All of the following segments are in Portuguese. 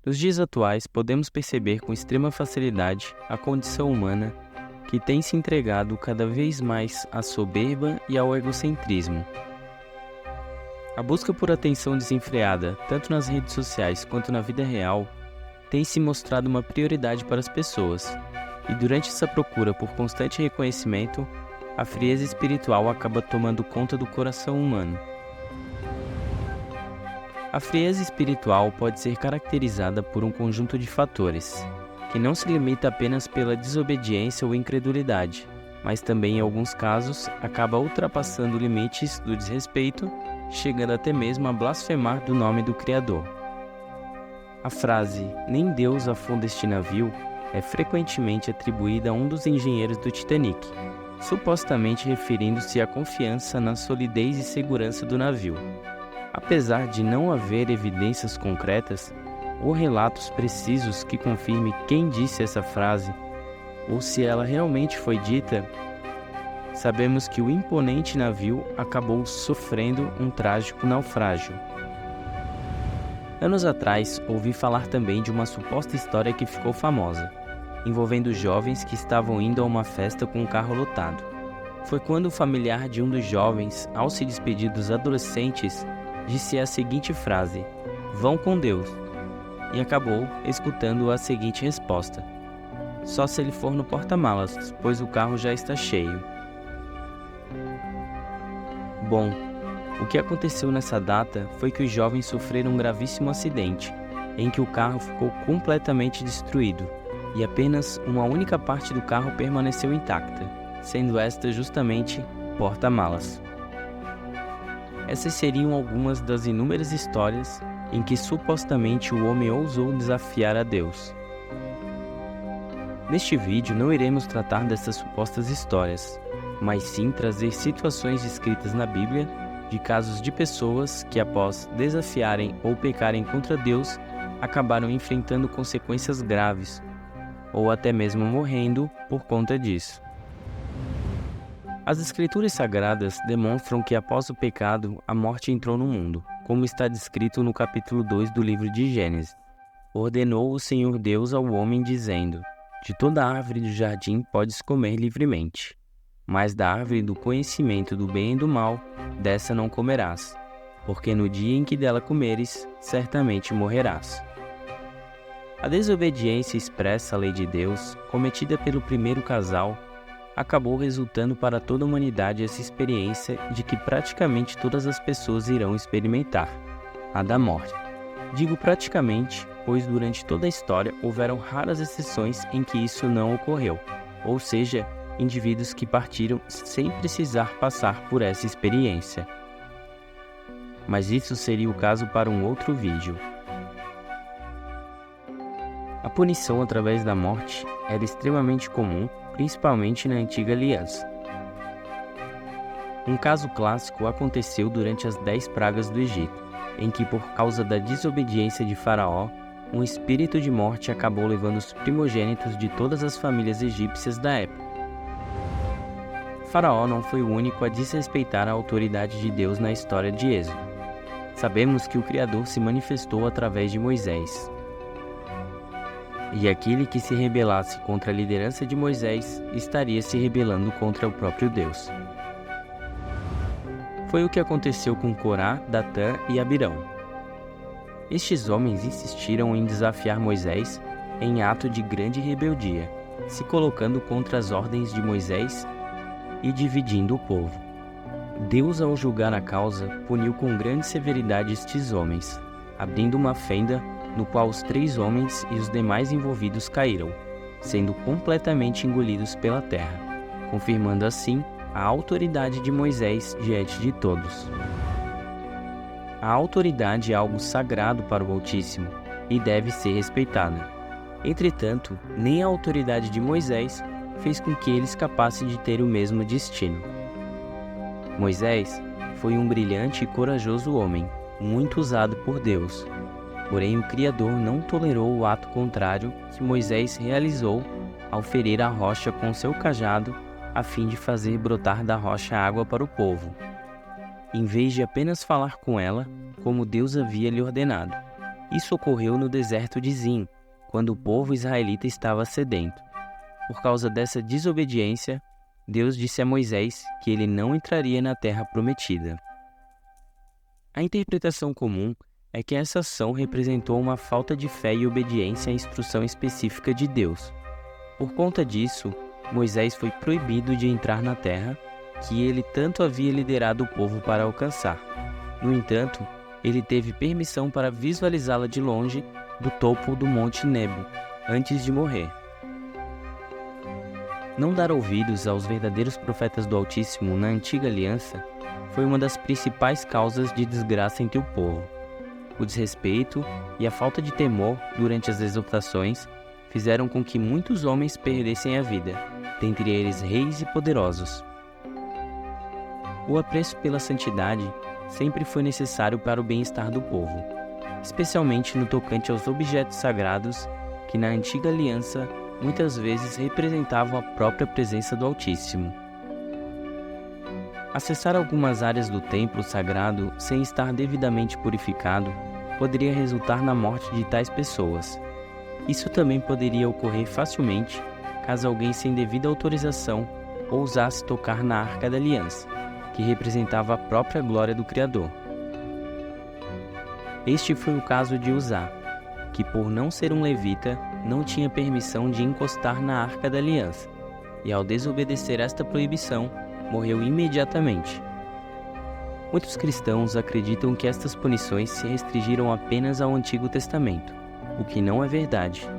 Nos dias atuais, podemos perceber com extrema facilidade a condição humana que tem se entregado cada vez mais à soberba e ao egocentrismo. A busca por atenção desenfreada, tanto nas redes sociais quanto na vida real, tem se mostrado uma prioridade para as pessoas, e durante essa procura por constante reconhecimento, a frieza espiritual acaba tomando conta do coração humano. A frieza espiritual pode ser caracterizada por um conjunto de fatores, que não se limita apenas pela desobediência ou incredulidade, mas também em alguns casos acaba ultrapassando limites do desrespeito, chegando até mesmo a blasfemar do nome do Criador. A frase "nem Deus afunda este navio" é frequentemente atribuída a um dos engenheiros do Titanic, supostamente referindo-se à confiança na solidez e segurança do navio. Apesar de não haver evidências concretas ou relatos precisos que confirmem quem disse essa frase ou se ela realmente foi dita, sabemos que o imponente navio acabou sofrendo um trágico naufrágio. Anos atrás, ouvi falar também de uma suposta história que ficou famosa, envolvendo jovens que estavam indo a uma festa com um carro lotado. Foi quando o familiar de um dos jovens, ao se despedir dos adolescentes, disse a seguinte frase: "Vão com Deus", e acabou escutando a seguinte resposta: "Só se ele for no porta-malas, pois o carro já está cheio". Bom, o que aconteceu nessa data foi que os jovens sofreram um gravíssimo acidente, em que o carro ficou completamente destruído, e apenas uma única parte do carro permaneceu intacta, sendo esta justamente o porta-malas. Essas seriam algumas das inúmeras histórias em que supostamente o homem ousou desafiar a Deus. Neste vídeo não iremos tratar dessas supostas histórias, mas sim trazer situações descritas na Bíblia de casos de pessoas que, após desafiarem ou pecarem contra Deus, acabaram enfrentando consequências graves, ou até mesmo morrendo por conta disso. As Escrituras Sagradas demonstram que após o pecado, a morte entrou no mundo, como está descrito no capítulo 2 do livro de Gênesis. Ordenou o Senhor Deus ao homem dizendo: "De toda árvore do jardim podes comer livremente, mas da árvore do conhecimento do bem e do mal, dessa não comerás, porque no dia em que dela comeres, certamente morrerás." A desobediência expressa à lei de Deus, cometida pelo primeiro casal, acabou resultando para toda a humanidade essa experiência de que praticamente todas as pessoas irão experimentar, a da morte. Digo praticamente, pois durante toda a história houveram raras exceções em que isso não ocorreu, ou seja, indivíduos que partiram sem precisar passar por essa experiência. Mas isso seria o caso para um outro vídeo. A punição através da morte era extremamente comum, principalmente na Antiga Aliança. Um caso clássico aconteceu durante as 10 pragas do Egito, em que, por causa da desobediência de Faraó, um espírito de morte acabou levando os primogênitos de todas as famílias egípcias da época. Faraó não foi o único a desrespeitar a autoridade de Deus na história de Êxodo. Sabemos que o Criador se manifestou através de Moisés. E aquele que se rebelasse contra a liderança de Moisés estaria se rebelando contra o próprio Deus. Foi o que aconteceu com Corá, Datã e Abirão. Estes homens insistiram em desafiar Moisés em ato de grande rebeldia, se colocando contra as ordens de Moisés e dividindo o povo. Deus, ao julgar a causa, puniu com grande severidade estes homens, abrindo uma fenda no qual os 3 homens e os demais envolvidos caíram, sendo completamente engolidos pela terra, confirmando assim a autoridade de Moisés diante de todos. A autoridade é algo sagrado para o Altíssimo e deve ser respeitada. Entretanto, nem a autoridade de Moisés fez com que ele escapasse de ter o mesmo destino. Moisés foi um brilhante e corajoso homem, muito usado por Deus. Porém, o Criador não tolerou o ato contrário que Moisés realizou ao ferir a rocha com seu cajado, a fim de fazer brotar da rocha água para o povo, em vez de apenas falar com ela, como Deus havia lhe ordenado. Isso ocorreu no deserto de Zin, quando o povo israelita estava sedento. Por causa dessa desobediência, Deus disse a Moisés que ele não entraria na terra prometida. A interpretação comum é que essa ação representou uma falta de fé e obediência à instrução específica de Deus. Por conta disso, Moisés foi proibido de entrar na terra que ele tanto havia liderado o povo para alcançar. No entanto, ele teve permissão para visualizá-la de longe do topo do Monte Nebo, antes de morrer. Não dar ouvidos aos verdadeiros profetas do Altíssimo na Antiga Aliança foi uma das principais causas de desgraça entre o povo. O desrespeito e a falta de temor durante as exortações fizeram com que muitos homens perdessem a vida, dentre eles reis e poderosos. O apreço pela santidade sempre foi necessário para o bem-estar do povo, especialmente no tocante aos objetos sagrados que na Antiga Aliança muitas vezes representavam a própria presença do Altíssimo. Acessar algumas áreas do templo sagrado sem estar devidamente purificado poderia resultar na morte de tais pessoas. Isso também poderia ocorrer facilmente caso alguém sem devida autorização ousasse tocar na Arca da Aliança, que representava a própria glória do Criador. Este foi o caso de Uzá, que por não ser um levita, não tinha permissão de encostar na Arca da Aliança, e ao desobedecer esta proibição, morreu imediatamente. Muitos cristãos acreditam que estas punições se restringiram apenas ao Antigo Testamento, o que não é verdade.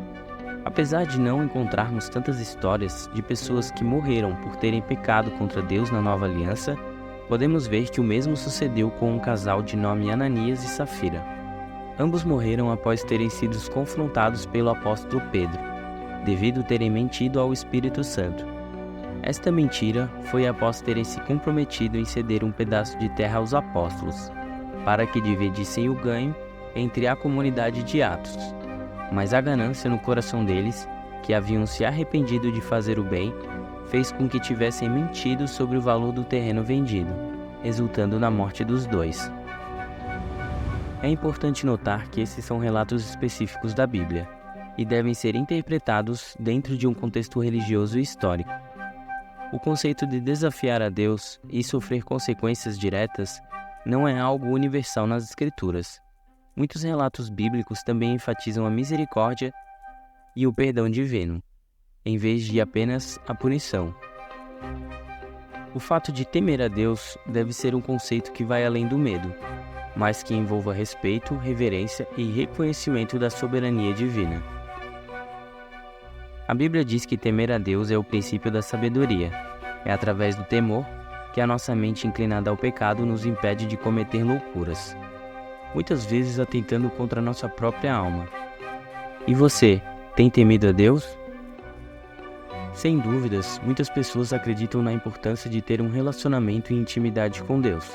Apesar de não encontrarmos tantas histórias de pessoas que morreram por terem pecado contra Deus na Nova Aliança, podemos ver que o mesmo sucedeu com um casal de nome Ananias e Safira. Ambos morreram após terem sido confrontados pelo apóstolo Pedro, devido terem mentido ao Espírito Santo. Esta mentira foi após terem se comprometido em ceder um pedaço de terra aos apóstolos, para que dividissem o ganho entre a comunidade de Atos. Mas a ganância no coração deles, que haviam se arrependido de fazer o bem, fez com que tivessem mentido sobre o valor do terreno vendido, resultando na morte dos dois. É importante notar que esses são relatos específicos da Bíblia, e devem ser interpretados dentro de um contexto religioso e histórico. O conceito de desafiar a Deus e sofrer consequências diretas não é algo universal nas Escrituras. Muitos relatos bíblicos também enfatizam a misericórdia e o perdão divino, em vez de apenas a punição. O fato de temer a Deus deve ser um conceito que vai além do medo, mas que envolva respeito, reverência e reconhecimento da soberania divina. A Bíblia diz que temer a Deus é o princípio da sabedoria. É através do temor que a nossa mente inclinada ao pecado nos impede de cometer loucuras, muitas vezes atentando contra a nossa própria alma. E você, tem temido a Deus? Sem dúvidas, muitas pessoas acreditam na importância de ter um relacionamento e intimidade com Deus.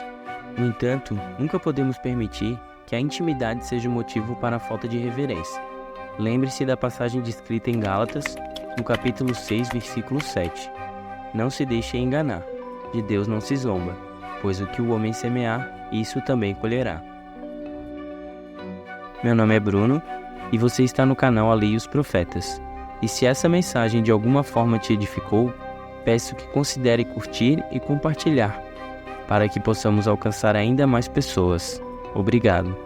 No entanto, nunca podemos permitir que a intimidade seja o motivo para a falta de reverência. Lembre-se da passagem descrita em Gálatas, no capítulo 6, versículo 7. Não se deixe enganar, de Deus não se zomba, pois o que o homem semear, isso também colherá. Meu nome é Bruno, e você está no canal A Lei e os Profetas. E se essa mensagem de alguma forma te edificou, peço que considere curtir e compartilhar, para que possamos alcançar ainda mais pessoas. Obrigado.